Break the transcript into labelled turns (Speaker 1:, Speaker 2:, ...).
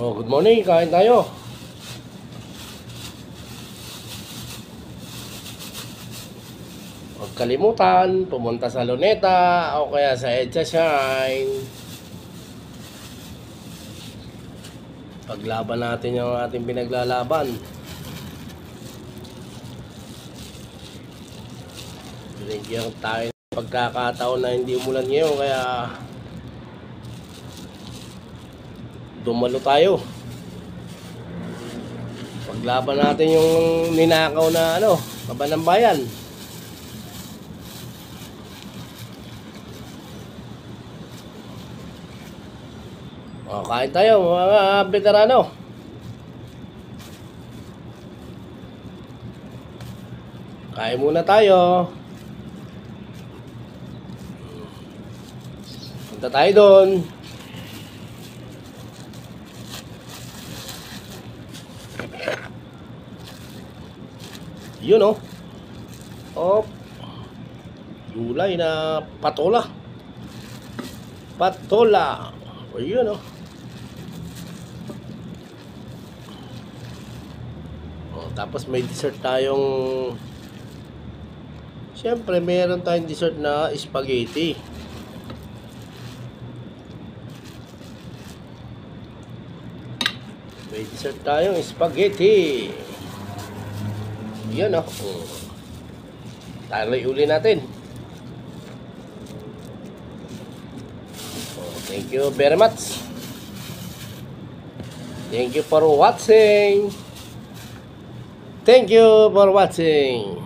Speaker 1: Oh, good morning, kain tayo. Huwag kalimutan, pumunta sa Luneta o kaya sa Edsa Shine. Paglaban natin yung ating pinaglalaban. Binigyan tayo ng pagkakataon na hindi umulan ngayon, kaya dumalo tayo. Paglaban natin yung ninakaw na kaban ng bayan. O, kain tayo mga veterano. Kain muna tayo. Punta tayo doon. Yun oh. Gulay na patola. Patola. O yun tapos may dessert tayong, siyempre meron tayong dessert na spaghetti. May dessert tayong spaghetti. Yan Taloy uli natin. Thank you very much. Thank you for watching. Thank you for watching.